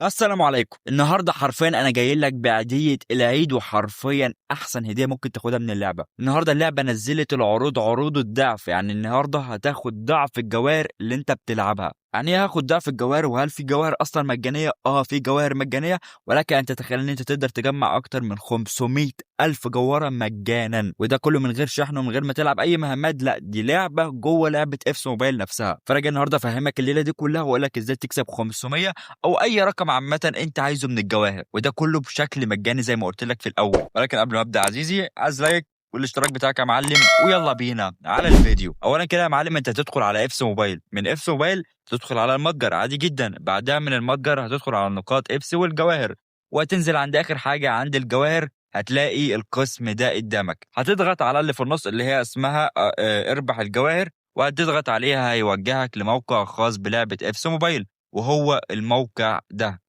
السلام عليكم. النهارده حرفيا انا جاي لك بعيديه العيد، وحرفيا احسن هديه ممكن تاخدها من اللعبه. النهارده اللعبه نزلت العروض عروض الضعف، يعني النهارده هتاخد ضعف الجواهر اللي انت بتلعبها. يعني ايه هاخد ضعف الجواهر؟ وهل في جواهر اصلا مجانيه؟ في جواهر مجانيه، ولكن انت تتخيل ان انت تقدر تجمع اكتر من 500 الف جوهره مجانا، وده كله من غير شحن ومن غير ما تلعب اي مهمات. لا، دي لعبه جوه لعبه اف موبايل نفسها. فانا جاي النهارده افهمك الليله دي كلها واقول لك ازاي تكسب 500 او اي رقم عامه انت عايزه من الجواهر، وده كله بشكل مجاني زي ما قلت لك في الاول. ولكن قبل ما ابدا عزيزي، عايز لايك والاشتراك بتاعك يا معلم، ويلا بينا على الفيديو. اولا كده يا معلم، انت هتدخل على افس موبايل، من افس موبايل تدخل على المتجر عادي جدا. بعدها من المتجر هتدخل على نقاط افس والجواهر، وهتنزل عند اخر حاجه عند الجواهر، هتلاقي القسم ده قدامك. هتضغط على اللي في النص اللي هي اسمها اربح الجواهر، وهتضغط عليها هيوجهك لموقع خاص بلعبه افس موبايل. وهو الموقع ده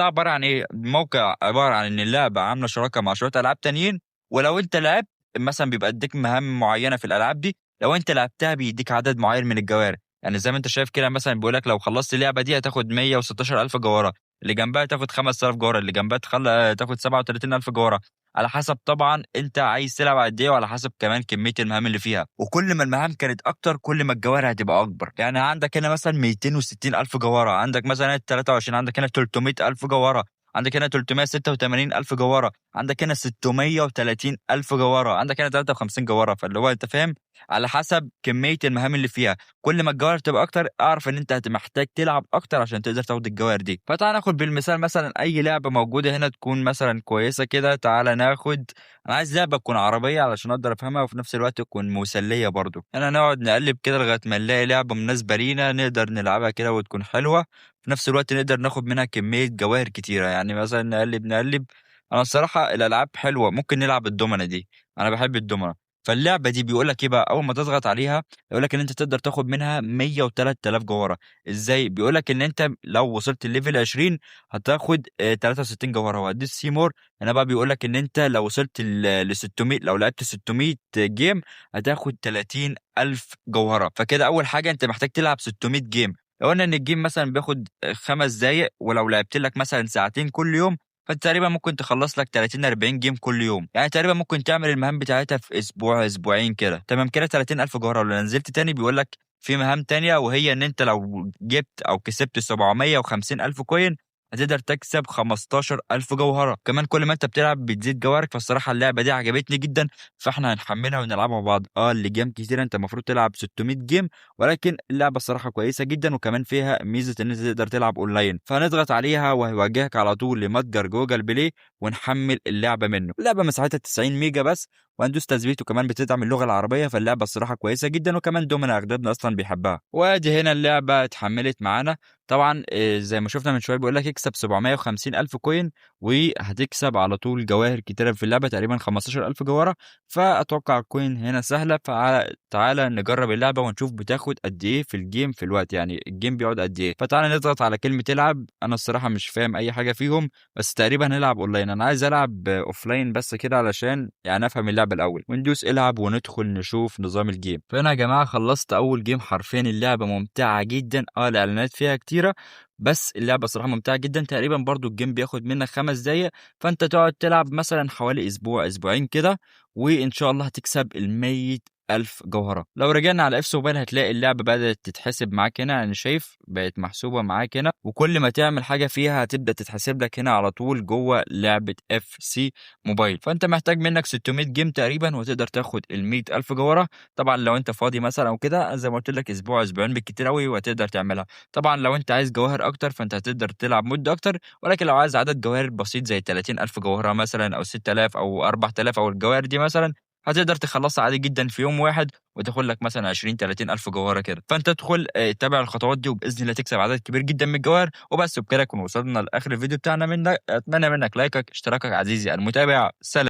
عباره عن ايه؟ الموقع عباره عن ان اللعبه عامله شراكه مع شويه العاب تانيين، ولو انت لعبت مثلا بيبقى اديك مهام معينه في الالعاب دي. لو انت لعبتها بيديك عدد معين من الجوائر، يعني زي ما انت شايف كده، مثلا بيقول لك لو خلصت اللعبه دي هتاخد 116000 جوهره، اللي جنبها تاخد 5000 جوهره، اللي جنبها تاخد 37000 جوهره. على حسب طبعا انت عايز تلعب قد ايه، وعلى حسب كمان كميه المهام اللي فيها. وكل ما المهام كانت اكتر كل ما الجوهر هتبقى اكبر. يعني عندك هنا مثلا 260 الف جوهره، عندك مثلا 23، عندك هنا 300 الف جوهره، عندك هنا 386 الف جوهره، عندك هنا 630 الف جوهره، عندك هنا 53 جوهره. فاللي هو انت فاهم، على حسب كميه المهام اللي فيها كل ما الجوهر تبقى اكتر اعرف ان انت محتاج تلعب اكتر عشان تقدر تاخد الجوهر دي. فتعال ناخد بالمثال مثلا اي لعبه موجوده هنا تكون مثلا كويسه كده. تعال ناخد، انا عايز لعبه تكون عربيه علشان اقدر افهمها وفي نفس الوقت تكون مسليه برضو. انا نقعد نقلب كده لغايه ما نلاقي لعبه مناسبه لينا نقدر نلعبها كده وتكون حلوه، في نفس الوقت نقدر ناخد منها كميه جواهر كتيره. يعني مثلا نقلب نقلب. انا الصراحه الالعاب حلوه، ممكن نلعب الدومنه دي، انا بحب الدومنه. فاللعبه دي بيقول لك ايه بقى؟ اول ما تضغط عليها يقول لك ان انت تقدر تاخد منها 103000 جوهره. ازاي؟ بيقول لك ان انت لو وصلت الليفل 20 هتاخد 63 جوهره. وهتدوس سيمور. هنا بقى بيقول لك ان انت لو وصلت ل 600، لو لعبت 600 جيم هتاخد 30 الف جوهره. فكده اول حاجه انت محتاج تلعب 600 جيم. لو قلنا ان الجيم مثلا بياخد 5 دقايق، ولو لعبت لك مثلا ساعتين كل يوم، فانت تقريبا ممكن تخلص لك 30 40 جيم كل يوم. يعني تقريبا ممكن تعمل المهام بتاعتها في اسبوع اسبوعين كده. تمام كده 30 الف جوهره. ولو نزلت تاني بيقول لك في مهام تانية، وهي ان انت لو جبت او كسبت 750 الف كوين هتقدر تكسب 15000 جوهره. كمان كل ما انت بتلعب بتزيد جوهرك. فالصراحه اللعبه دي عجبتني جدا، فاحنا هنحملها ونلعبها مع بعض. اللي جيم كتير، انت المفروض تلعب 600 جيم، ولكن اللعبه الصراحه كويسه جدا، وكمان فيها ميزه ان انت تقدر تلعب اونلاين. فهنضغط عليها وهيوجهك على طول لمتجر جوجل بلاي ونحمل اللعبه منه. اللعبه مساحتها 90 ميجا بس، وهندوس تثبيت، وكمان بتدعم اللغه العربيه. فاللعبه الصراحه كويسه جدا، وكمان دومنا اغلبنا اصلا بيحبها. وادي هنا اللعبه اتحملت معانا. طبعا زي ما شفنا من شويه بيقول لك اكسب 750 الف كوين، وهتكسب على طول جواهر كتيره في اللعبه، تقريبا 15 الف جوهره. فاتوقع الكوين هنا سهله. فتعالى نجرب اللعبه ونشوف بتاخد قد ايه في الجيم في الوقت، يعني الجيم بيقعد قد ايه. فتعالى نضغط على كلمه العب. انا الصراحه مش فاهم اي حاجه فيهم، بس تقريبا هنلعب اونلاين. انا عايز العب اوفلاين بس كده علشان يعني افهم اللعبه الاول. وندوس العب وندخل نشوف نظام الجيم. فانا يا جماعه خلصت اول جيم. حرفيا اللعبه ممتعه جدا. الاعلانات فيها كتيره، بس اللعبه صراحه ممتعه جدا. تقريبا برضو الجيم بياخد منك 5 دقايق، فانت تقعد تلعب مثلا حوالي اسبوع اسبوعين كده، وان شاء الله هتكسب الميت ألف جوهرة. لو رجعنا على اف موبايل هتلاقي اللعبة بدأت تتحسب معاك هنا. أنا شايف بقت محسوبة معاك هنا، وكل ما تعمل حاجة فيها هتبدأ تتحسب لك هنا على طول جوه لعبة اف سي موبايل. فأنت محتاج منك 600 جيم تقريبا وتقدر تاخد الميت ألف جوهرة. طبعا لو أنت فاضي مثلا أو كده، زي ما قلت لك أسبوع أسبوعين بالكتير أوي وهتقدر تعملها. طبعا لو أنت عايز جواهر أكتر فأنت هتقدر تلعب مدة أكتر، ولكن لو عايز عدد جواهر بسيط زي 30 ألف جوهرة مثلا، أو 6000 أو 4000 أو الجواهر دي مثلا، هتقدر تخلصها عادي جدا في يوم واحد، وتاخد لك مثلا 20 30 الف جوهره كده. فانت ادخل اتبع الخطوات دي، وباذن الله تكسب عدد كبير جدا من الجواهر. وبس بكده نكون وصلنا لاخر الفيديو بتاعنا. اتمنى منك لايكك اشتراكك عزيزي المتابع. سلام.